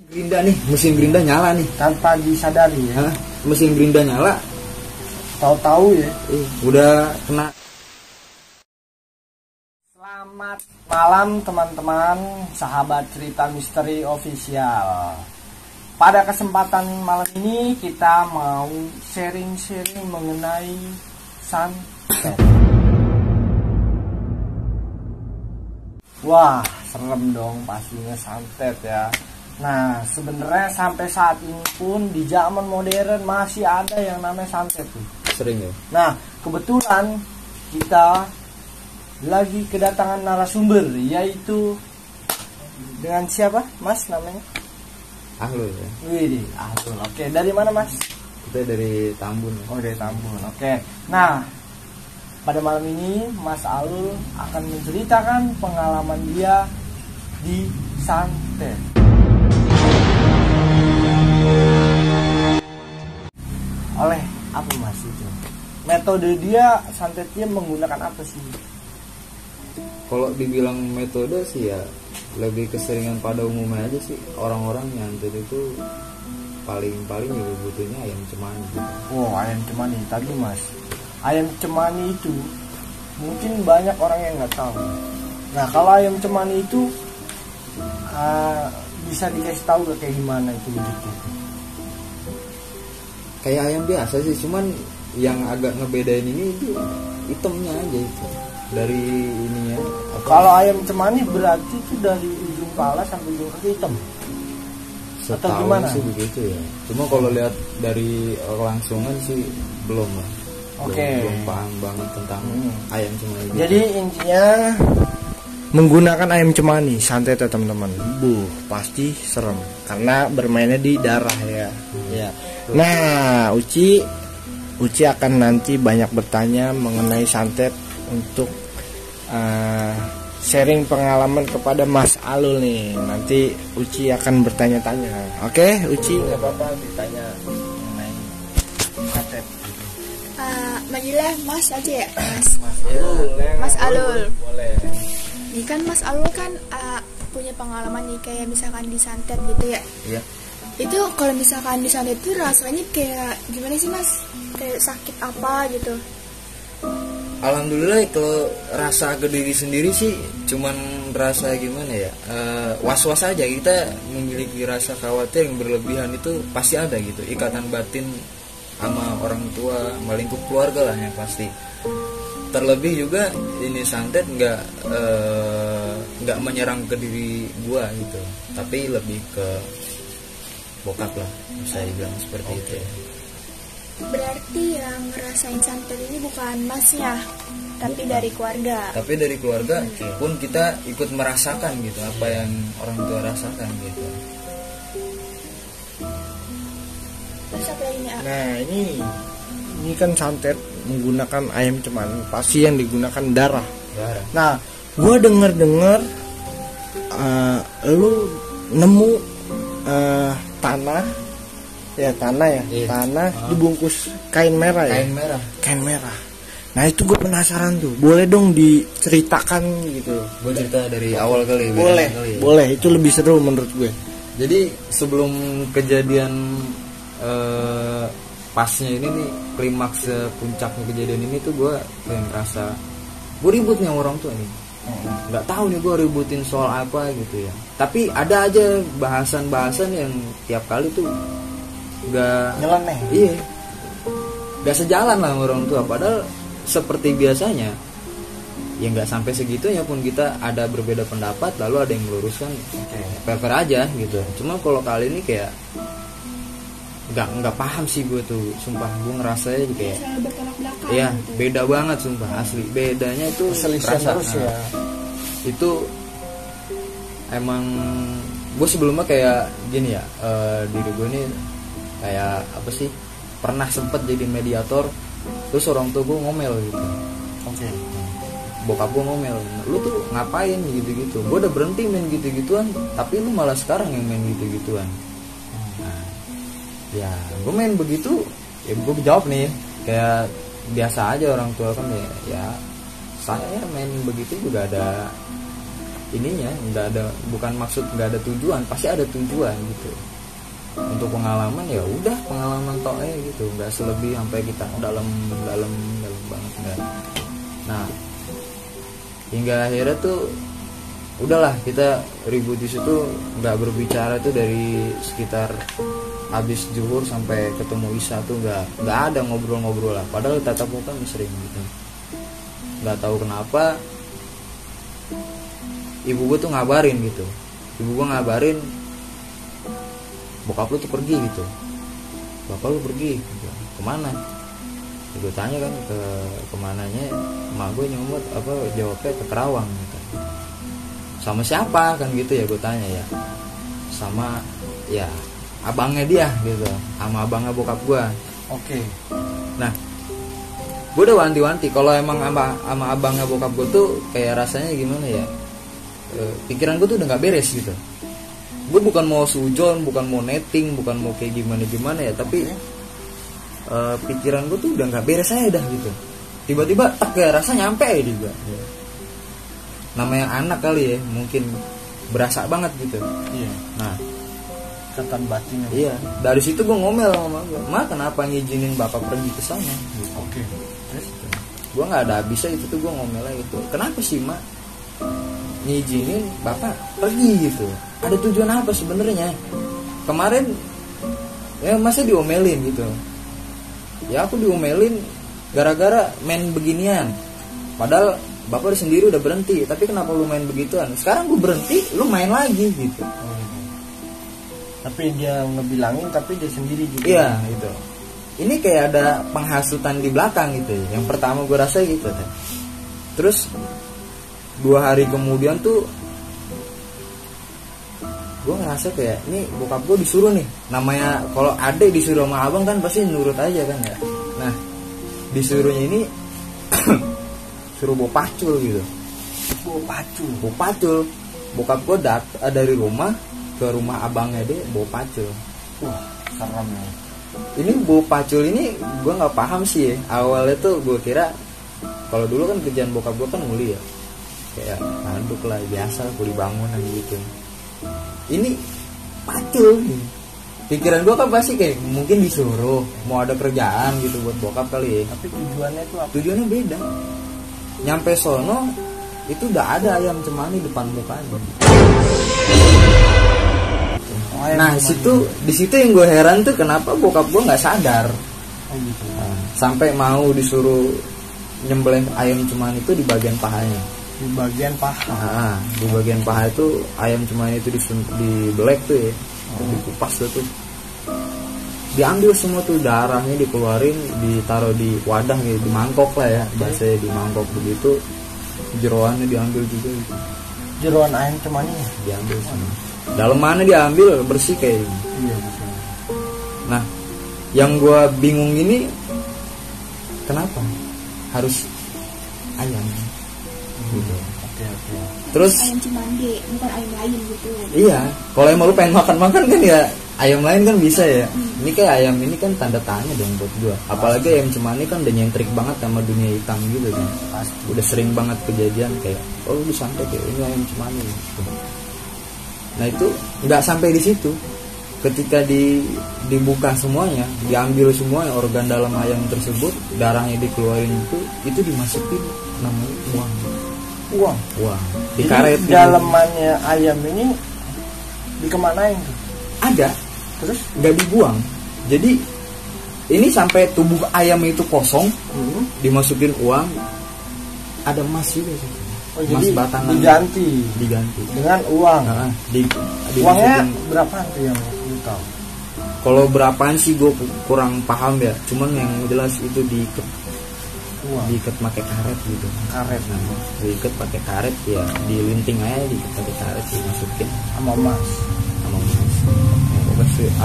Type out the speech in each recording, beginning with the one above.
Gerinda nih, mesin gerinda nyala nih tanpa disadari ya. Hah? Mesin gerinda nyala, Tahu-tahu ya. udah kena. Selamat malam teman-teman, sahabat cerita misteri official. Pada kesempatan malam ini kita mau sharing-sharing mengenai santet. Wah, serem dong pastinya santet ya. Nah, sebenarnya sampai saat ini pun di zaman modern masih ada yang namanya santet tuh. Sering ya. Nah, kebetulan kita lagi kedatangan narasumber, yaitu dengan siapa Mas namanya? Ahlul ya. Wih, Ahlul. Oke, dari mana Mas? Kita dari Tambun ya. Oh, dari Tambun. Oke. Nah, pada malam ini Mas Ahlul akan menceritakan pengalaman dia di santet. Oleh apa Mas itu? Metode dia santetnya menggunakan apa sih? Kalau dibilang metode sih ya lebih keseringan pada umumnya aja sih, orang-orang nyantet itu paling juga butuhnya ayam cemani gitu. Oh, ayam cemani tadi Mas. Ayam cemani itu mungkin banyak orang yang nggak tahu. Nah, kalau ayam cemani itu bisa dikasih tahu gak kayak gimana itu wujudnya? Kayak ayam biasa sih, cuman yang agak ngebedain ini itu hitamnya aja itu. Dari ininya. Kalau ayam cemani berarti itu dari ujung kepala sampai ujung kaki hitam. Atau Setahu gimana? sih begitu ya. Cuma kalau lihat dari langsungan sih belum lah. Oke. Belum paham banget tentang ayam cemani. Jadi intinya menggunakan ayam cemani santet ya teman-teman. Pasti serem karena bermainnya di darah ya. Ya. Nah, Uci akan nanti banyak bertanya mengenai santet untuk sharing pengalaman kepada Mas Ahlul nih. Nanti Uci akan bertanya-tanya. Oke, Uci nggak apa-apa ditanya mengenai santet. Manggilnya Mas aja ya, Mas Ahlul. Boleh. Ini kan Mas Ahlul kan punya pengalaman nih kayak misalkan di santet gitu ya. Iya. Itu kalau misalkan di santet itu rasanya kayak gimana sih Mas? Kayak sakit apa gitu? Alhamdulillah kalau rasa ke diri sendiri sih cuman rasa gimana ya, was-was aja. Kita memiliki rasa khawatir yang berlebihan itu pasti ada gitu, ikatan batin sama orang tua, sama lingkup keluarga lah yang pasti. Terlebih juga ini santet nggak menyerang ke diri gua gitu, tapi lebih ke bokap lah, saya bilang seperti itu ya. Berarti yang ngerasain santet ini bukan Masnya, tapi dari keluarga. Tapi dari keluarga pun kita ikut merasakan gitu apa yang orang tua rasakan gitu. Terus apa lagi nih? Nah, ini kan santet menggunakan ayam cemani, pasti yang digunakan darah. Nah, gue denger lu nemu tanah ya, tanah dibungkus kain merah ya. Kain merah. Nah, itu gue penasaran tuh. Boleh dong diceritakan gitu. Gue cerita dari awal kali. Boleh. Itu lebih seru menurut gue. Jadi sebelum kejadian pasnya ini nih, klimaks puncaknya kejadian ini tuh gue kayak ngerasa gue ribut nih sama orang tua nih. Nggak tahu nih gue ributin soal apa gitu ya. Tapi ada aja bahasan-bahasan yang tiap kali tuh nggak nyeleneh. Iya. Nggak sejalan lah sama orang tua. Padahal seperti biasanya ya nggak sampai segitunya pun kita ada berbeda pendapat lalu ada yang meluruskan. Fair aja gitu. Cuma kalau kali ini kayak nggak paham sih gue tuh, sumpah gue ngerasa kayak ya gitu. Beda banget sumpah, asli bedanya itu rasa ya. Itu emang gue sebelumnya kayak gini ya, diri gue ini kayak apa sih, pernah sempet jadi mediator, terus orang tua gue ngomel gitu. Bokap gue ngomel, lu tuh ngapain gitu-gitu, gue udah berhenti main gitu-gituan tapi lu malah sekarang yang main gitu-gituan. Ya gue main begitu ya, gue jawab nih kayak biasa aja, orang tua kan ya saya main begitu juga ada ininya, nggak ada, bukan maksud nggak ada tujuan, pasti ada tujuan gitu. Untuk pengalaman ya udah pengalaman tok gitu, nggak selebih sampai kita dalam banget nggak. Nah hingga akhirnya tuh udahlah kita ribut di situ, nggak berbicara tuh dari sekitar habis zuhur sampai ketemu isya tuh nggak ada ngobrol-ngobrol lah, padahal tatap muka sering gitu. Nggak tahu kenapa ibu gue tuh ngabarin gitu, bokap lu tuh pergi gitu, bapak lu pergi gitu. Kemana? Gue tanya kan kemananya, emak gue nyomot jawabnya ke Kerawang gitu. Sama siapa kan gitu ya, gue tanya ya, sama ya abangnya dia gitu, sama abangnya bokap gue. Oke. Nah gue udah wanti-wanti kalau emang sama abangnya bokap gue tuh kayak rasanya gimana ya, pikiran gue tuh udah nggak beres gitu. Gue bukan mau sujon, bukan mau netting, bukan mau kayak gimana ya, tapi pikiran gue tuh udah nggak beres aja dah gitu. Tiba-tiba tak kayak rasa nyampe aja juga. Namanya anak kali ya, mungkin berasa banget gitu. Iya. Nah, Ikatan batin. iya. Dari situ gue ngomel sama gue, "Ma, kenapa ngizinin bapak pergi ke sana?" Gitu. Oke. Terus gue nggak ada habisnya itu tuh, gue ngomelnya gitu. Kenapa sih, Ma, ngizinin bapak pergi gitu? Ada tujuan apa sebenarnya? Kemarin ya masa diomelin gitu. Ya aku diomelin gara-gara main beginian. Padahal bapak sendiri udah berhenti, tapi kenapa lu main begituan? Sekarang gue berhenti, lu main lagi gitu. Tapi dia ngebilangin, tapi dia sendiri juga. Iya gitu. Ini kayak ada penghasutan di belakang gitu. Yang pertama gue rasa gitu. Terus 2 hari kemudian tuh gue ngerasa kayak ini bokap gue disuruh nih, namanya kalau adek disuruh sama abang kan pasti nurut aja kan ya. Nah disuruhnya ini suruh bawa pacul gitu. Bawa pacul. Bokap gue dari rumah ke rumah abangnya dia bawa pacul. Wah, serem ya. Ini bawa pacul ini gue nggak paham sih ya. Awalnya tuh gue kira, kalau dulu kan kerjaan bokap gue kan nguli ya, kayak ngaduk lah biasa, kuli bangunan gitu. Ini pacul nih. Pikiran gue kan pasti kayak mungkin disuruh mau ada kerjaan gitu buat bokap kali ya. Tapi tujuannya itu apa? Tujuannya beda. Nyampe sono itu udah ada ayam cemani depan mukanya. Nah di situ yang gue heran tuh kenapa bokap gue nggak sadar. Gitu. Sampai mau disuruh nyembelih ayam cemani itu di bagian pahanya. Di bagian paha. Di bagian paha itu ayam cemani itu dibelek tuh ya, dikupas tuh. Diambil semua tuh darahnya, dikeluarin, ditaruh di wadah gitu, di mangkok lah ya, bahasanya di mangkok begitu. Jeroannya diambil juga gitu. Jeroan ayam cemani diambil semua. Dalam mana diambil bersih kayak ini. Iya betul. Nah, yang gue bingung ini kenapa harus ayam? Gitu. Oke. Terus ayam cemande, bukan ayam lain gitu. Iya, kalau emang lu pengen makan kan ya ayam lain kan bisa ya. Ini kayak ayam ini kan tanda tanya dong buat gua. Apalagi ayam cemani kan udah nyentrik banget sama dunia hitam gitu kan. Pasti. Udah sering banget kejadian kayak lu disantet kayak ini ayam cemani gitu. Nah itu nggak sampai di situ. Ketika dibuka semuanya, diambil semuanya organ dalam ayam tersebut, darahnya dikeluarin itu dimasukin namanya uang. Dikaret dalamannya ayam ini dikemanain tuh? Ada, terus nggak dibuang. Jadi ini sampai tubuh ayam itu kosong, dimasukin uang, ada emas juga sih. Emas jadi batangan diganti dengan uang. Nah, uangnya berapaan tuh yang lu tahu? Kalau berapaan sih gue kurang paham ya. Cuman yang jelas itu diikat pakai karet gitu. Karet. Nah, diikat pakai karet ya, dilinting aja diikat pakai karet, dimasukin sama emas.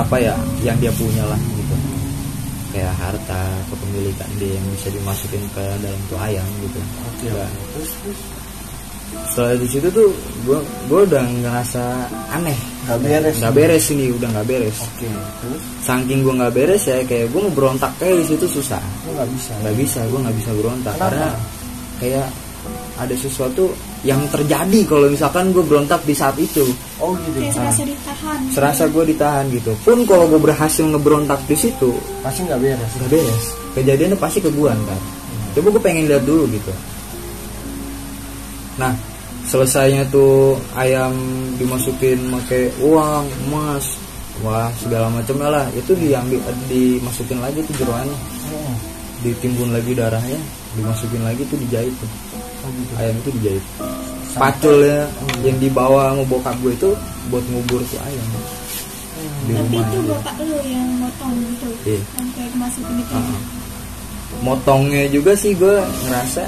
Apa ya yang dia punya lah gitu. Kayak harta kepemilikan dia yang bisa dimasukin ke dalam tuh ayam gitu. Oke. Terus setelah di situ tuh gue udah ngerasa aneh, nggak beres ini, udah nggak beres. Oke. Terus saking gue nggak beres ya, kayak gue mau berontak kayak di situ susah. Nggak bisa. Gue nggak bisa berontak. Kenapa? Karena kayak ada sesuatu yang terjadi kalau misalkan gue berontak di saat itu. Oh gitu. Kayak serasa ditahan. Serasa gue ditahan gitu. Pun kalau gue berhasil ngeberontak di situ, Pasti nggak beres. nggak beres. Kejadiannya pasti ke gue ntar. Coba gue pengen lihat dulu gitu. Nah, selesainya tuh ayam dimasukin pakai uang, emas, wah segala macamnya lah. Itu dimasukin lagi tuh jeroannya. Ditimbun lagi darahnya, dimasukin lagi tuh dijahit tuh. Ayam itu dijahit. Paculnya yang dibawa sama bokap gue itu buat ngubur tuh ayam di Tapi rumah. itu bapak lu yang motong gitu. Iya. Sampai masukin itu. Motongnya juga sih gue ngerasa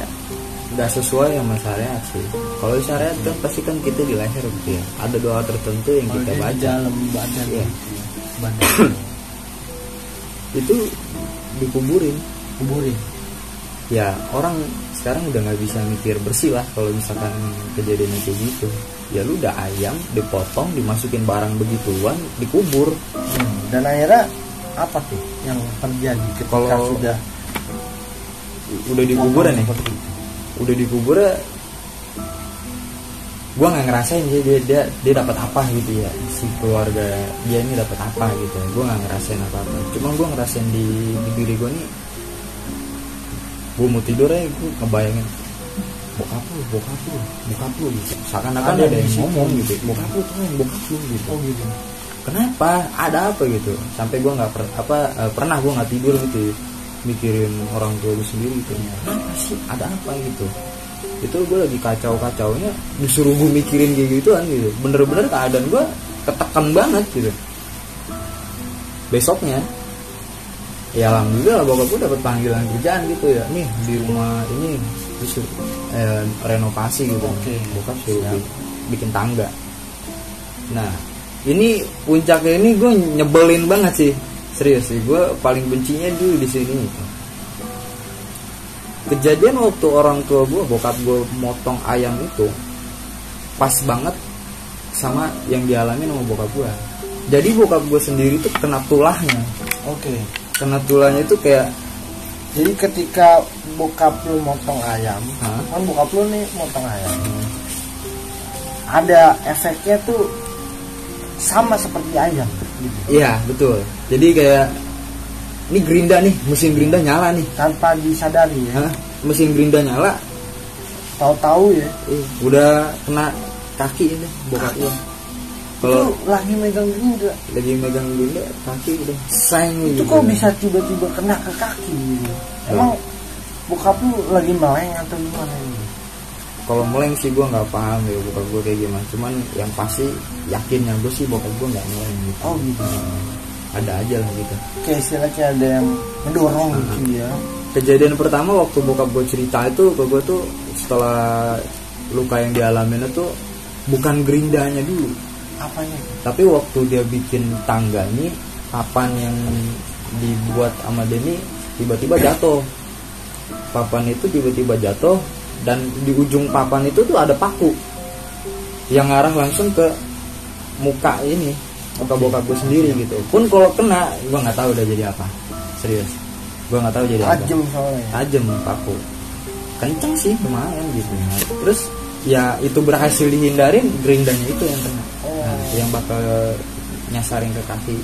nggak sesuai sama syariat sih. Kalau syariat kan pasti kan kita di leher gitu ya. Ada doa tertentu yang kita baca. Dalam badan. Iya. Badan. Itu dikuburin. Kuburin. Ya orang sekarang udah nggak bisa mikir bersih lah kalau misalkan kejadiannya kayak gitu. Ya lu udah ayam dipotong, dimasukin barang begituan, dikubur. Dan akhirnya apa tuh yang terjadi ketika Kalau sudah udah dikubur nih, seperti itu? udah dikubur, gue nggak ngerasain sih dia dapat apa gitu ya, si keluarga dia ini dapat apa gitu. Gue nggak ngerasain apa apa, cuma gue ngerasain di diri gue nih. Gue mau tidur aja gue kebayangin bokap lu gitu. Seakan-akan ada yang ngomong gitu, bokap lu gitu. Oh gitu. Kenapa? Ada apa gitu? Sampai gue nggak pernah gue nggak tidur gitu, mikirin orang tua gue sendiri gitu. Kenapa sih? Ada apa gitu? Itu gue lagi kacau-kacaunya, disuruh gue mikirin kayak gituan gitu. Bener-bener keadaan gue ketekan banget gitu. Besoknya, ya alhamdulillah bokap gue dapat panggilan kerjaan gitu ya. Nih di rumah ini disuruh renovasi gitu. Oke. Bokap suruh bikin tangga. Nah, ini puncaknya ini gue nyebelin banget sih, serius sih. Gue paling bencinya dulu di sini. Kejadian waktu orang tua gue, bokap gue motong ayam itu pas banget sama yang dialami sama bokap gue. Jadi bokap gue sendiri tuh kena tulahnya. Oke. Kena tulahnya itu kayak, Jadi ketika bokap lu motong ayam, Hah? kan bokap lu nih motong ayam, ada efeknya tuh sama seperti ayam. Gitu. iya betul. Jadi kayak ini gerinda nih, mesin gerinda nyala nih. Tanpa disadari ya, Hah? Mesin gerinda nyala, tahu-tahu ya. udah kena kaki ini bokap gue. Kalau Itu lagi megang gerinda. lagi megang gerinda, kaki udah sayang Itu gitu. kok bisa tiba-tiba kena ke kaki gitu? Emang bokap lu lagi meleng atau gimana ini? Kalau meleng sih gue nggak paham ya bokap gue kayak gimana. Cuman yang pasti yakinnya gue sih bokap gue nggak meleng gitu. Oh gitu. Ada aja lah gitu. Kayak istilahnya ada yang mendorong gitu ya. Kejadian pertama waktu bokap gue cerita itu ke gue tuh, setelah luka yang dialamin itu bukan gerindanya dulu, Apanya? tapi waktu dia bikin tangga nih, papan yang dibuat sama Denny tiba-tiba jatuh. Papan itu tiba-tiba jatuh, dan di ujung papan itu tuh ada paku yang ngarah langsung ke muka ini, muka bokap gue sendiri gitu. Pun kalau kena, gue nggak tahu udah jadi apa. Serius, gue nggak tahu jadi apa. Tajam soalnya. Tajam paku, kenceng sih lumayan gitu. Terus ya itu berhasil dihindarin, gerindanya itu yang kena. Nah, yang bakal nyasarin ke kaki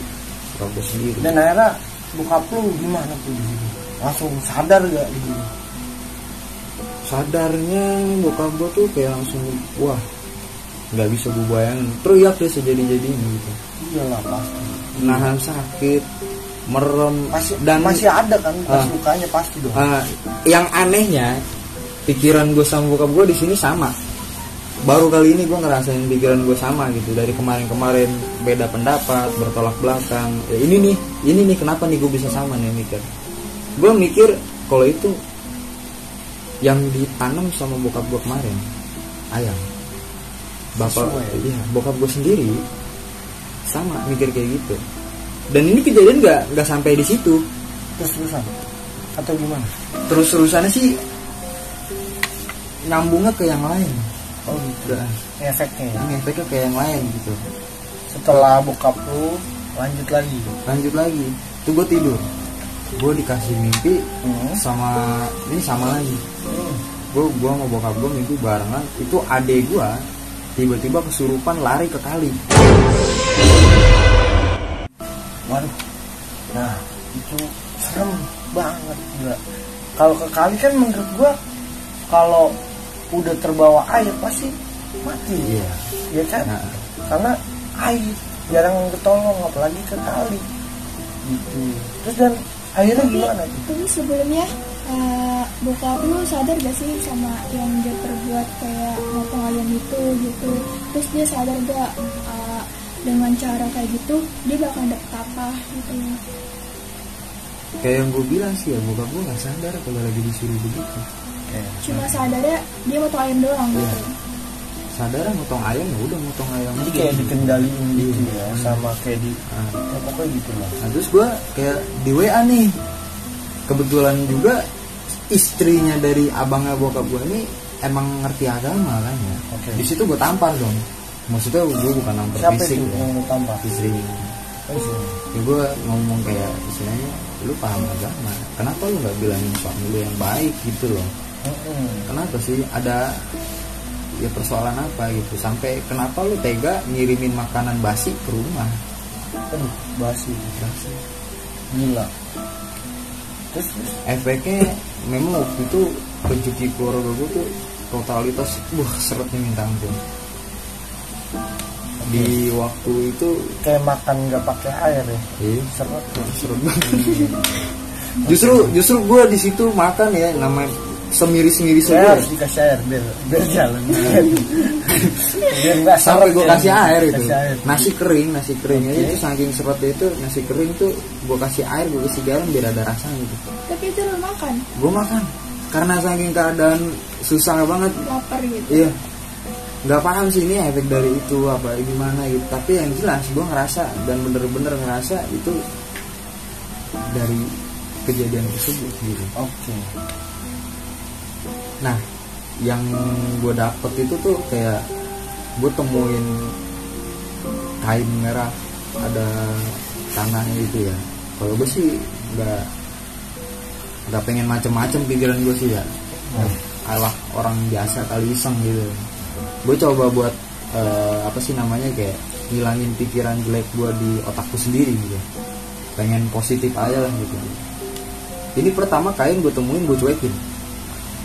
bokap gue sendiri. Dan akhirnya bokap lu gimana tuh di sini? Langsung sadar gak gitu? Sadarnya bokap gue tuh kayak langsung, wah nggak bisa gue bayangin, teriak deh sejadi-jadinya gitu. Iyalah pasti. Nahan sakit, merem, Masih ada kan pas lukanya pasti dong. yang anehnya pikiran gue sama bokap gue di sini sama. Baru kali ini gue ngerasain pikiran gue sama gitu. Dari kemarin-kemarin beda pendapat, bertolak belakang. Ya, ini nih kenapa nih gue bisa sama nih mikir. Gue mikir kalau itu yang ditanam sama bokap gue kemarin ayam. Bokap gue sendiri sama mikir kayak gitu. Dan ini kejadian nggak sampai di situ. Terus-terusan atau gimana? Terus-terusannya sih nyambungnya ke yang lain. Oh gitu. Efeknya ya? Efeknya ke yang lain gitu. Setelah bokap lu lanjut lagi. Tuh gue tidur, gue dikasih mimpi sama lagi. gua sama bokap gua minggu barengan, itu adek gua tiba-tiba kesurupan lari ke kali. Waduh, nah itu serem banget gila. Kalau ke kali kan menurut gua kalau udah terbawa air pasti mati. Iya. Ya kan? Nah, Karena air jarang ketolong, apalagi ke kali. Gitu. Terus dan akhirnya gimana? Tapi sebelumnya bokap lu sadar gak sih sama yang dia perbuat kayak motong ayam itu gitu? Terus dia sadar gak dengan cara kayak gitu dia bakal dapet apa gitu ya? kayak yang gue bilang sih ya, bokap gue nggak sadar kalau lagi disuruh begitu. Cuma sadarnya dia motong ayam doang Iya. gitu. Sadar motong ayam ya udah motong ayam Jadi aja. kayak dikendaliin gitu ya, Hmm. sama kayak di Nah, ya pokoknya gitu lah. nah, terus gue kayak di WA nih, kebetulan juga istrinya dari abangnya bokap gue ini emang ngerti agama kan ya. Oke. Di situ gue tampar dong. Maksudnya gue bukan nampar Siapa fisik itu ya. yang lu tampar? Istrinya. Ya gue ngomong kayak istilahnya, lu paham agama, kenapa lu nggak bilangin suami lu yang baik gitu loh? Kenapa sih ada ya persoalan apa gitu, sampai kenapa lu tega ngirimin makanan basi ke rumah? Aduh, basi. Gila. Terus Efeknya memang waktu itu rezeki keluarga gue tuh totalitas seretnya minta ampun. Di waktu itu kayak makan nggak pakai air ya. Seret. seret banget. justru gue di situ makan ya, namanya semiris-miris Saya aja. harus dikasih air biar jalan. Biar nggak Sampai seret gue ya. kasih air itu. Kasih air. Nasi kering aja Oke. itu saking seretnya itu, nasi kering tuh gue kasih air, gue kasih garam biar ada rasanya gitu. Tapi itu lu makan, Gue makan karena saking keadaan susah banget. lapar gitu. Iya, nggak paham sih ini efek dari itu apa gimana gitu, tapi yang jelas gue ngerasa dan bener-bener ngerasa itu dari kejadian tersebut gitu. Oke. Nah, yang gue dapet itu tuh kayak gue temuin kain merah, ada tanahnya gitu ya. Kalau gue sih nggak pengen macem-macem pikiran gue sih ya. Alah orang biasa kali iseng gitu. Gue coba buat apa sih namanya, kayak ngilangin pikiran jelek gue di otakku sendiri gitu. Pengen positif aja lah gitu. Ini pertama kain gue temuin, gue cuekin.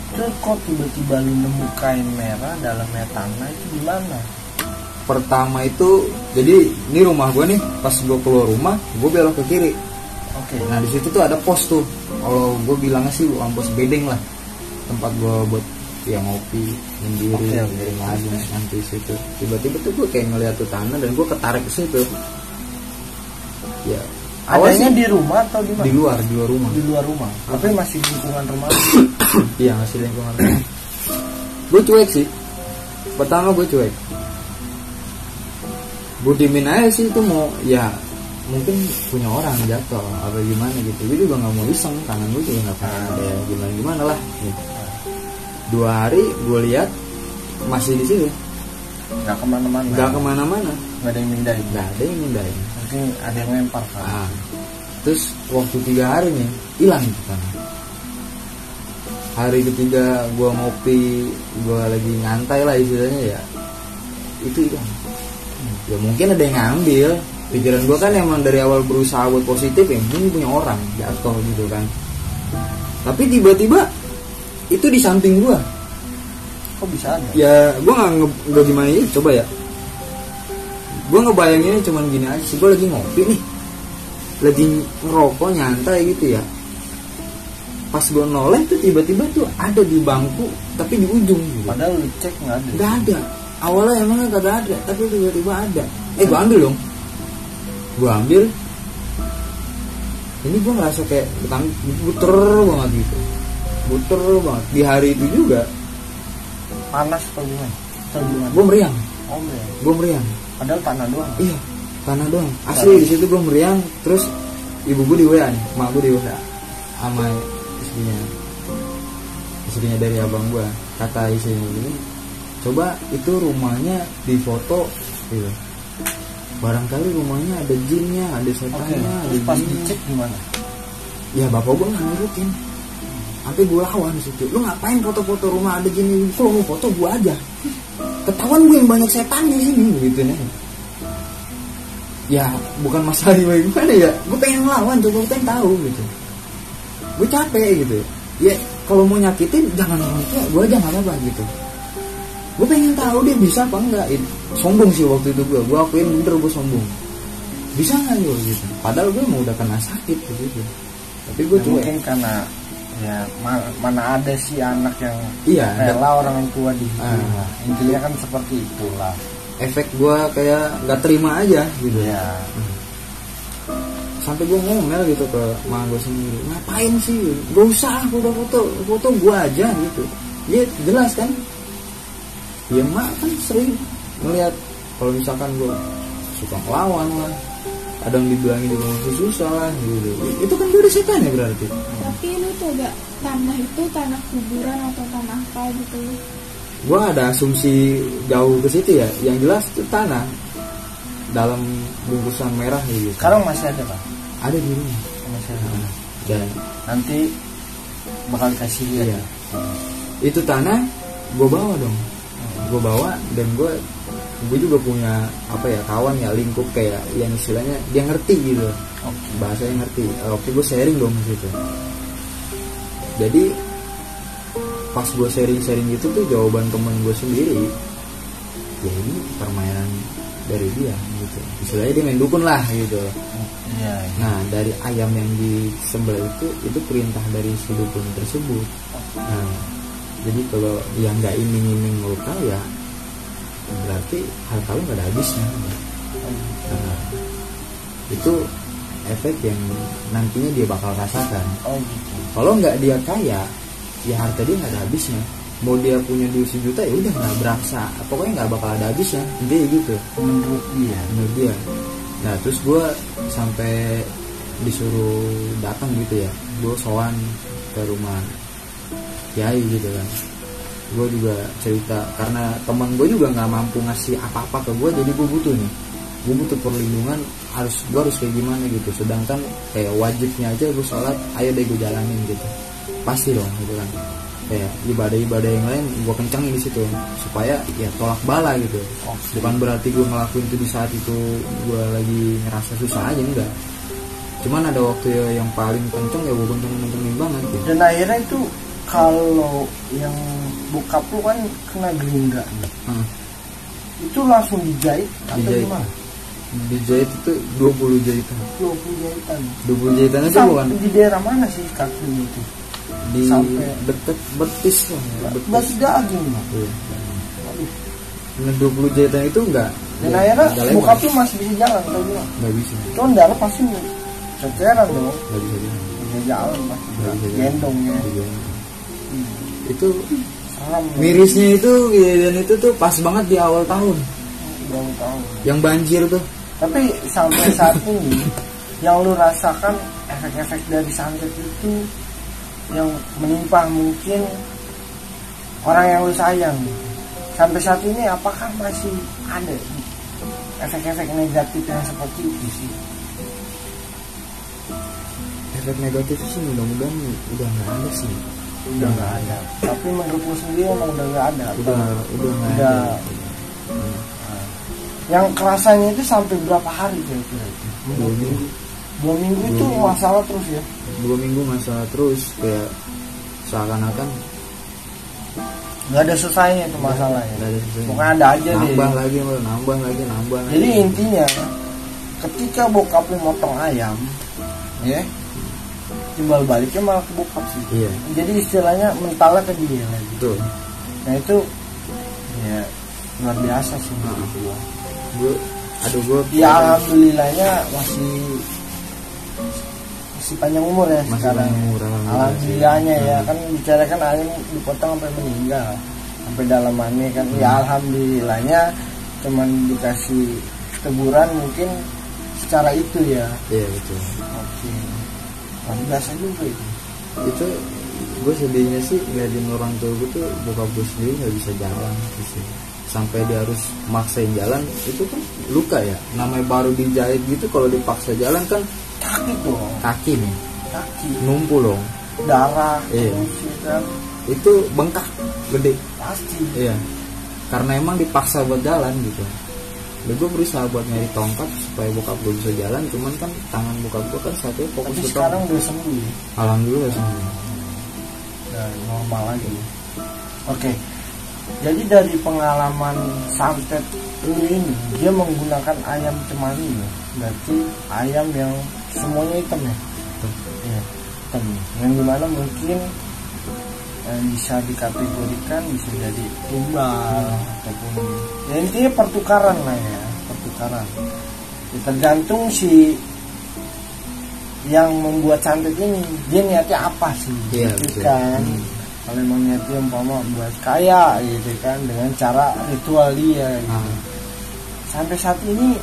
Terus kok tiba-tiba lu nemu kain merah dalamnya tanah itu gimana? Pertama itu, jadi ini rumah gue nih, pas gue keluar rumah gue belok ke kiri. Oke. Nah di situ tuh ada pos tuh, kalau gue bilangnya sih pos bedeng lah, tempat gue buat ya ngopi sendiri, Oke. lagi nanti situ. Tiba-tiba tuh gue kayak ngeliat tuh tanah dan gue ketarik ke situ. Ya Adanya di rumah atau di mana? di luar rumah. Di luar rumah. Tapi masih di lingkungan rumah. Iya masih lingkungan. Gue cuek sih. Pertama gue cuek. Gue diemin aja sih, itu mau ya mungkin punya orang jatuh apa gimana gitu. Gue juga nggak mau iseng, tangan gue juga nggak pernah ada gimana lah. Gitu. 2 hari gue lihat masih di situ, Nggak kemana-mana. nggak kemana-mana, Nggak ada yang mindahin. nggak ada yang mindahin. Mungkin ada yang lempar kan. Nah, terus waktu 3 hari nih hilang itu tanah. Hari ketiga gue ngopi, gue lagi nyantai lah istilahnya ya, itu hilang. Ya mungkin ada yang ngambil. Pikiran gue kan emang dari awal berusaha buat positif ya, mungkin punya orang jatuh gitu kan. Tapi tiba-tiba itu di samping gue. Kok bisa ada? Ya gue nggak gimana ya, coba ya. Gue ngebayanginnya cuman gini aja sih, gue lagi ngopi nih, lagi ngerokok nyantai gitu ya. Pas gue noleh tuh tiba-tiba tuh ada di bangku, tapi di ujung gitu. Padahal lu cek nggak ada. Nggak ada. Awalnya emangnya kagak ada, tapi tiba-tiba ada. Gue ambil dong. Gue ambil. Ini gue ngerasa kayak buter banget gitu. Buter banget. Di hari itu juga Panas atau gimana? Atau gimana? gue meriang. Oh, ya. Gue meriang. Padahal tanah doang. Iya, tanah doang. Asli di situ gue meriang. Terus ibu gue di WA nih, mak gue di WA sama istrinya dari abang gue. Kata istrinya gini, coba itu rumahnya difoto gitu. Barangkali rumahnya ada jinnya, ada Oke. setannya, ada Terus pas jinnya. dicek gimana? Ya bapak gue nggak nurutin. sampai gue lawan situ. Lu ngapain foto-foto rumah ada gini? Kalau mau foto gue aja. Ketahuan gue yang banyak setan di sini gitu nih. Ya bukan masalah gimana ya. Gue pengen ngelawan, coba gue pengen tahu gitu. Gue capek gitu. Ya kalau mau nyakitin jangan orang tua, gue aja nggak apa-apa gitu. Gue pengen tahu dia bisa apa enggak. Sombong sih waktu itu gue akuin bener gue sombong. Bisa nggak gue gitu. Padahal gue mau udah kena sakit gitu. Tapi gue tuh mungkin karena ya mana ada sih anak yang iya, rela orang tua di intinya kan seperti itulah. Efek gue kayak nggak terima aja gitu ya. Sampai gue ngomel gitu ke mak gue sendiri, ngapain sih, gak usah udah foto gue aja gitu. Dia jelas kan, ya mak kan sering ngeliat kalau misalkan gue suka ngelawan lah, ada yang dibilangin juga masih susah lah gitu. Itu kan gue udah setan ya berarti. Tapi lu tuh gak tanah itu tanah kuburan atau tanah apa gitu? Gue ada asumsi jauh ke situ ya, yang jelas itu tanah dalam bungkusan merah gitu. Sekarang masih ada Pak? Ada di rumah. Masih ada. Dan nanti bakal kasih lihat. Iya. Itu tanah gue bawa dong. Gue bawa dan gue juga punya apa ya, kawan ya, lingkup kayak yang istilahnya dia ngerti gitu. Bahasanya ngerti. Oke, gue sharing dong gitu. Jadi pas gue sharing gitu tuh jawaban temen gue sendiri, ya ini permainan dari dia gitu. Istilahnya dia main dukun lah gitu. Iya. Nah dari ayam yang disembelih itu perintah dari si dukun tersebut. Nah jadi kalau yang nggak iming-iming lo kaya, berarti harta lo nggak ada habisnya. Nah, itu efek yang nantinya dia bakal rasakan. Kalau nggak dia kaya, ya harta dia nggak ada habisnya. Mau dia punya duit 1 juta ya udah nggak berasa, pokoknya nggak bakal ada habisnya. Intinya gitu menurut dia. Nah terus gue sampai disuruh datang gitu ya, gue sowan ke rumah kiai gitu kan. Gue juga cerita karena teman gue juga nggak mampu ngasih apa-apa ke gue, jadi gue butuh perlindungan, gue harus kayak gimana gitu. Sedangkan kayak wajibnya aja gue sholat, ayo deh gue jalanin gitu, pasti dong gitu kan. Kayak ibadah-ibadah yang lain gue kencangin di situ supaya ya tolak bala gitu. Bukan berarti gue ngelakuin itu di saat itu gue lagi ngerasa susah aja, enggak. Cuman ada waktu ya yang paling kenceng ya gue kencengin banget gitu. Dan akhirnya itu kalau yang bokap lu kan kena gerindra itu langsung dijahit atau gimana? Dijahit itu 20 jahitan. 20 jahitan itu bukan di daerah mana sih kakinya itu? Di sampai deket betis lah, betis daging lah. Nah 20 jahitan itu enggak. Dan akhirnya bokap tuh masih bisa jalan atau gimana? Nggak bisa. Cuman darah pasti ceceran dong. Nggak bisa jalan. Bisa jalan pasti. Gendong ya. Itu salam. Mirisnya itu kejadian itu tuh pas banget di awal tahun. Yang banjir tuh. Tapi sampai saat ini yang lu rasakan efek-efek dari santet itu yang menimpa mungkin orang yang lu sayang, sampai saat ini apakah masih ada efek-efek negatif yang seperti itu sih? Efek negatif sih mudah-mudahan udah nggak ada sih. Udah nggak ada. Tapi menurut lu sendiri emang udah nggak ada. Udah nggak ada. Yang kerasanya itu sampai berapa hari kira-kira itu? 2 minggu. 2 minggu itu masalah terus ya? 2 minggu masalah terus, kayak seakan-akan nggak ada selesainya itu masalahnya. Nggak ada selesainya. Pokoknya ada aja nambah deh. Nambah lagi. Jadi intinya ketika bokap lu motong ayam, ya, timbal baliknya malah ke bokap sih. Iya. Jadi istilahnya mentalnya ke dia lagi. Betul. Nah itu ya luar biasa sih. Gue ya alhamdulillahnya masih panjang umur ya masih sekarang. Alhamdulillahnya ya kan bicarakan ayam dipotong sampai meninggal, sampai dalamannya kan. Ya alhamdulillahnya cuman dikasih teguran mungkin secara itu ya. Iya betul. Oke. Luar biasa juga itu. Itu gue sedihnya sih ngeliatin orang tua gue tuh, bokap gue sendiri nggak bisa jalan gitu. Sampai dia harus maksain jalan, itu kan luka ya. Namanya baru dijahit gitu, kalau dipaksa jalan kan kaki dong. Kaki nih Kaki. numpul dong. darah Iya. terus, ya kan? Itu bengkak gede. Pasti. Iya. Karena emang dipaksa buat jalan gitu. Dan gue berusaha buat nyari tongkat supaya bokap gue bisa jalan, cuman kan tangan bokap gue kan satunya fokus Tapi ke sekarang tongkat. udah sembuh ya? Alhamdulillah semua. Udah normal lagi. Oke. Jadi dari pengalaman santet lu ini, dia menggunakan ayam cemani ya. Berarti ayam yang semuanya hitam ya? Iya, hitam. Yang dimana mungkin bisa dikategorikan bisa jadi tumbal ataupun ya intinya pertukaran lah ya, pertukaran. Ya, tergantung si yang membuat santet ini dia niatnya apa sih, Iya, gitu betul. kan. Kalau emang niatnya umpama buat kaya gitu kan dengan cara ritual dia gitu. Ah. Sampai saat ini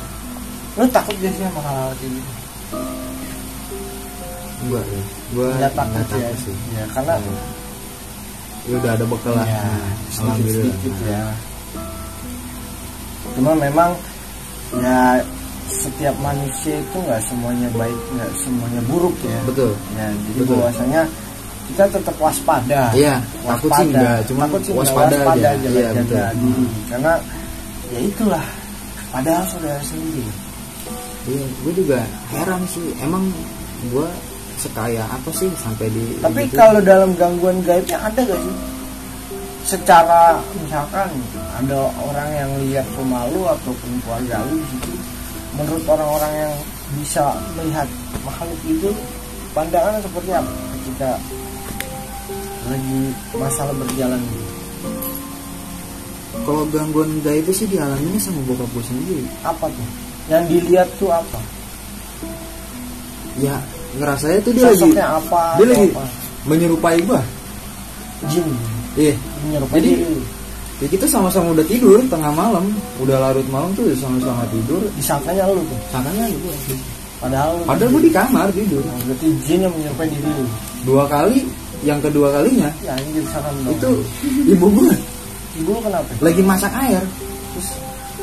lu takut gak sih sama hal-hal kayak gitu? Enggak ya. Gue Nggak takut ya, sih. ya karena Ya udah ada bekal lah. ya, Alhamdulillah. sedikit ya. Cuma memang ya setiap manusia itu nggak semuanya baik, nggak semuanya buruk ya. Betul. Ya, jadi Betul. bahwasanya kita tetap waspada. Iya, takut sih enggak, cuma Takut sih enggak, waspada aja. aja Iya, jaga betul. diri. Karena ya itulah. Padahal saudara sendiri. Iya, gue juga heran sih. Emang gue sekaya apa sih sampai di Tapi gitu? kalau dalam gangguan gaibnya ada gak sih? Secara misalkan ada orang yang lihat rumah lu ataupun keluarga lu di situ, menurut orang-orang yang bisa melihat makhluk itu, pandangan seperti apa ketika lagi masalah berjalan gitu? Kalau gangguan gaib itu sih dialaminya sama bokap gue sendiri. Apa tuh? Yang dilihat tuh apa? Ya ngerasanya tuh dia lagi Sosoknya apa? dia atau lagi apa? menyerupai gue. Jin. Iya. Menyerupai Jadi diri. ya kita sama-sama udah tidur tengah malam, udah larut malam tuh udah sama-sama tidur. Disangkanya lu tuh. Sangkanya gue. Padahal Padahal gue di kamar tidur. berarti jin yang menyerupai diri lu. 2 kali, yang kedua kalinya Ya anjir serem dong. itu ibu gue ibu lu kenapa? lagi masak air. Terus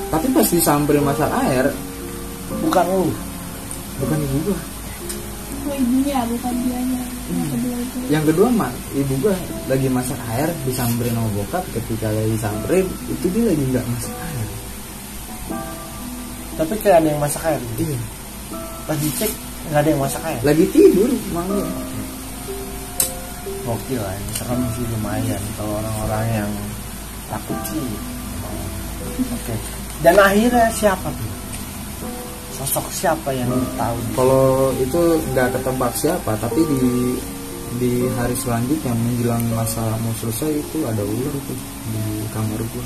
tapi pas disamperin masak air, Bukan lu. bukan ibu gue. Oh ibunya bukan dianya. Yang kedua itu. Yang kedua ibu gue lagi masak air, disamperin sama bokap. Ketika lagi disamperin itu dia lagi nggak masak air. Tapi kayak ada yang masak air gitu. Iya. Pas dicek nggak ada yang masak air. Lagi tidur makanya. Gokil lah, ini serem sih lumayan kalau orang-orang yang takut sih. Oke. Dan akhirnya siapa tuh? Sosok siapa yang lu tahu? Kalau itu nggak ketebak siapa, tapi di hari selanjutnya menjelang masa mau selesai itu ada ular itu di kamar gue.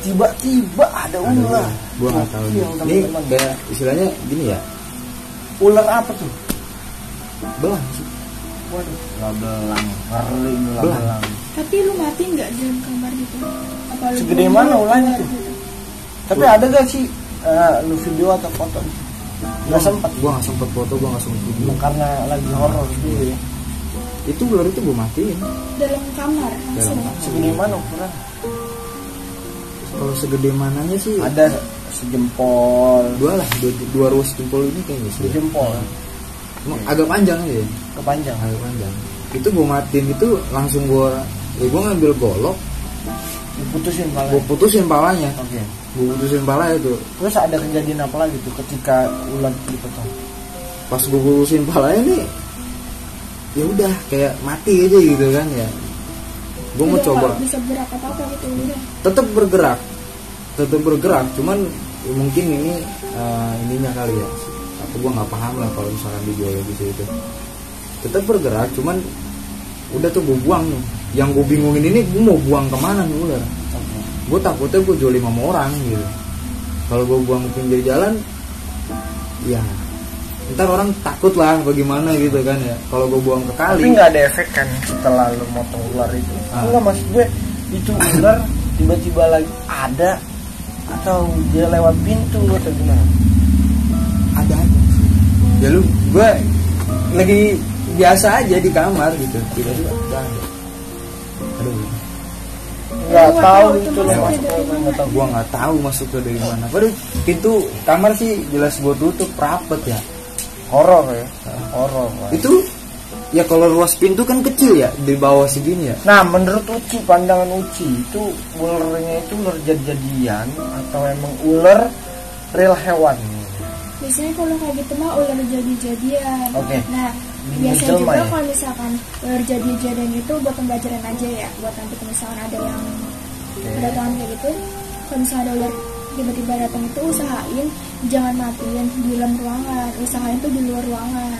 Tiba-tiba ada ular. Gue nggak tahu. Gokil, Ini teman-teman. kayak istilahnya gini ya, Ular apa tuh? belang sih. Waduh, belang. Ngeri lu Belang. belang. Tapi lu mati nggak di dalam kamar gitu? Apa lu Segede bunuh mana ulahnya keluar tuh? gitu? Tapi ada gak sih lu video atau foto? Nggak sempat. Gue nggak sempet foto, gue nggak sempet video. Karena lagi horor dulu ya. Itu ular itu gue matiin. Dalam kamar langsung. Segede mana ukuran? Kalau segede mananya sih Ada sejempol, dua lah, dua ruas jempol ini kayaknya sih. sejempol, Emang agak panjang aja, kepanjang. agak panjang. Itu gue matiin itu langsung gue ngambil golok, Diputusin pala. gue putusin palanya, Oke. gue putusin pala itu. Terus ada kejadian apa lagi tuh ketika ular dipotong? Pas gue putusin palanya nih, ya udah kayak mati aja gitu kan ya. Gue mau Udah coba, nggak bisa gerak apa gitu udah. tetap bergerak, cuman ya mungkin ini ininya kali ya. Aku gue nggak paham lah kalau misalkan di biologi itu. Tetap bergerak, cuman udah tuh gue buang nih. Yang gue bingungin ini gue mau buang kemana nih ular. Oke. Gue takutnya gue jolim sama orang gitu. Kalau gue buang ke pinggir jalan, ya ntar orang takut lah bagaimana gitu kan ya. Kalau gue buang ke kali, Tapi nggak ada efek kan setelah lu motong ular itu? Enggak, maksud gue itu ular tiba-tiba lagi ada atau dia lewat pintu atau gimana? ada aja sih. Ya lu, gue lagi biasa aja di kamar gitu, tiba-tiba ada. Aduh, Nggak Nggak tahu tahu itu itu lo masuknya masuk dari ke nggak tahu. gue nggak tahu masuknya dari mana. Waduh, pintu kamar sih jelas gue tutup rapet ya. Horor ya, horor. Pak. Itu Ya kalau ruas pintu kan kecil ya, di bawah segini ya. Nah, menurut Uci, pandangan Uci itu ularnya itu ular jadi-jadian atau emang ular real hewan? Biasanya kalau kayak gitu mah ular jadi-jadian. Oke. Nah, Di biasanya jelma juga ya? kalau misalkan ular jadi-jadian itu buat pembelajaran aja ya, buat nanti kalau misalkan ada yang kedatangan kayak gitu, kalau misalnya ada ular tiba-tiba datang itu usahain jangan matiin di dalam ruangan, usahain tuh di luar ruangan.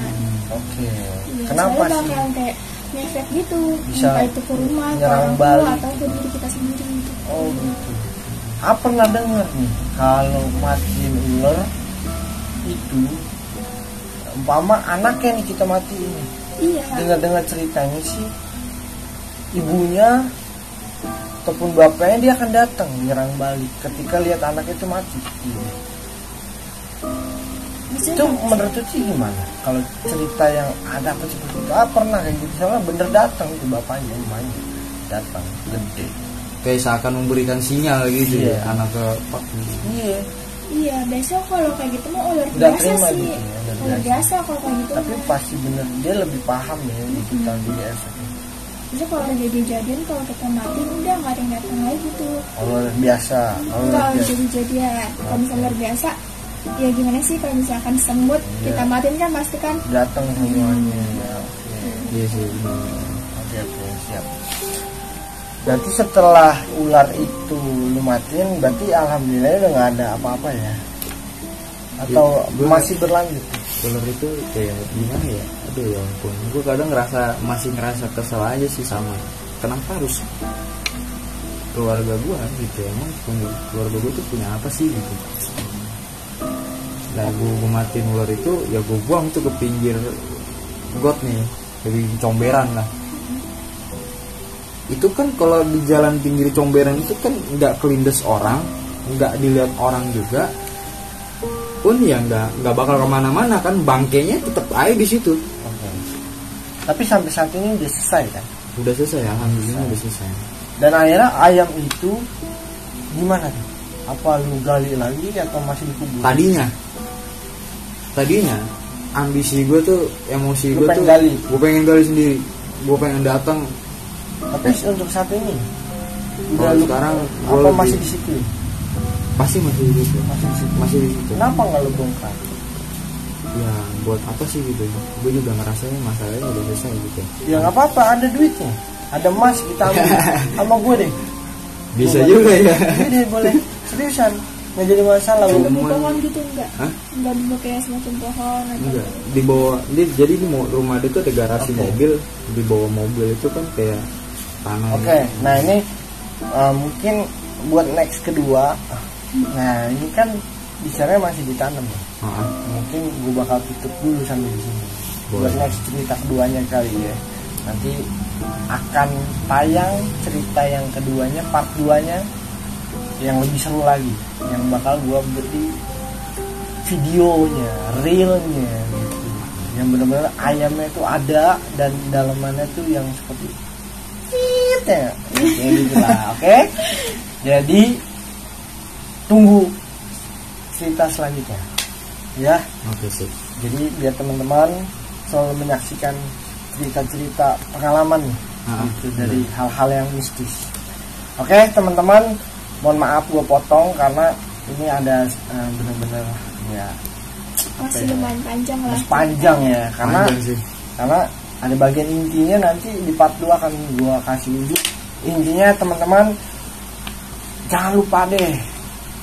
Oke. Iya, Kenapa soalnya sih? bakalan kayak ngefek gitu, Bisa entah itu ke rumah, ke nyerang orang tua balik. atau ke diri kita sendiri gitu. Oh gitu. Apa pernah dengar nih kalau matiin ular itu umpama anaknya nih kita matiin nih. Iya. Dengar-dengar ceritanya sih ibunya ataupun bapaknya dia akan datang nyerang balik ketika lihat anaknya itu mati. Biasanya Itu menurut Uci gimana? Kalau cerita yang ada apa seperti itu? Pernah kayak gitu. Soalnya bener datang itu bapaknya rumahnya datang gede. Kayak seakan memberikan sinyal gitu Iya. ya anak ke pak. Iya. iya, biasanya kalau kayak gitu mah ular Udah biasa terima sih. gitu ya, udah Ular biasa. biasa kalau kayak gitu. Tapi mah. pasti bener dia lebih paham ya gitu tahun di S. Biasanya kalau udah jadi-jadian kalau kita mati udah nggak ada yang datang lagi gitu. Ular biasa. Enggak jadi-jadian. Kalau misalnya ular biasa, ya gimana sih kalau misalkan semut Iya. kita matiin kan pasti kan. Datang semuanya ya. Oke. Iya sih. Oke, siap. Berarti setelah ular itu lu matiin, berarti alhamdulillah udah nggak ada apa-apa ya? Atau Iya, masih berlanjut? Ular itu kayak gimana ya? Aduh ya ampun. Gue kadang masih ngerasa kesel aja sih sama. Kenapa harus keluarga gue gitu? Emang keluarga gue tuh punya apa sih gitu? Nah gue matiin ular itu ya gue buang tuh ke pinggir got nih, dari comberan lah. Itu kan kalau di jalan pinggir comberan itu kan nggak kelindes orang, nggak dilihat orang juga, pun ya nggak bakal kemana-mana kan, bangkainya tetap aja di situ. Oke. Tapi sampai saat ini udah selesai kan? Udah selesai, alhamdulillah udah selesai. Dan akhirnya ayam itu gimana tuh? Apa lu gali lagi atau masih dikubur? Tadinya ambisi gue tuh, emosi Lu gue pengen tuh gali? gue pengen gali sendiri, gue pengen datang. Tapi untuk saat ini Kalau lu sekarang apa gua masih lebih- di situ? Masih di situ, Masih di situ. masih di situ. Kenapa nggak lu bongkar? Ya buat apa sih gitu? Gue juga ngerasanya masalahnya udah selesai gitu. Ya nggak apa-apa, ada duitnya, ada emas kita ambil sama gue deh. Bisa Gua juga bantu. ya. Iya deh, boleh. Seriusan, nggak jadi masalah. Nggak Lu. nemu pohon gitu enggak? Hah? Enggak nemu kayak semacam pohon atau Enggak, di bawah jadi di rumah dia tuh ada garasi Oke. mobil, di bawah mobil itu kan kayak tanah. Oke, nah ini mungkin buat next kedua. Nah ini kan bicaranya masih ditanam ya. Heeh. Mungkin gue bakal tutup dulu sampai di sini. Buat Boleh. next cerita keduanya kali ya. Nanti akan tayang cerita yang keduanya, part 2-nya yang lebih seru lagi, yang bakal gue beri videonya, realnya gitu. Yang benar-benar ayamnya itu ada dan dalamannya tuh yang seperti ya, kayak gitu lah, oke? Jadi tunggu cerita selanjutnya, ya. Oke sih. Jadi biar teman-teman selalu menyaksikan cerita-cerita pengalaman nih, gitu, dari hal-hal yang mistis. Oke, teman-teman, mohon maaf gue potong karena ini ada benar-benar ya masih lumayan panjang lah. masih panjang ya, karena Panjang sih. ada bagian intinya nanti di part 2 akan gue kasih intinya. Teman-teman jangan lupa deh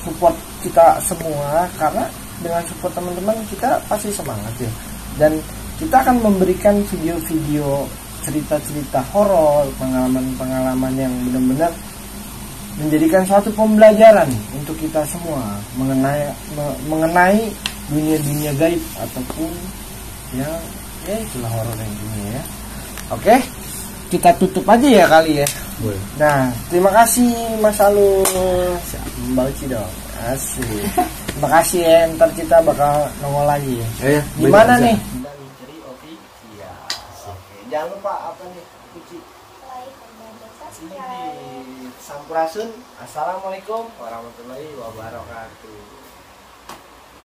support kita semua, karena dengan support teman-teman kita pasti semangat ya, dan kita akan memberikan video-video cerita-cerita horor, pengalaman-pengalaman yang benar-benar menjadikan suatu pembelajaran untuk kita semua mengenai dunia-dunia gaib ataupun yang itulah horor yang dunia ya. Oke, kita tutup aja ya kali ya. Boleh. Nah, terima kasih Mas Alul. Mbak Uci dong. Asik. Terima kasih ya, ntar kita bakal nongol lagi ya. Ya, Gimana aja. nih? Iya. Oke, jangan lupa apa nih? Uci. Sampurasun. Assalamualaikum warahmatullahi wabarakatuh.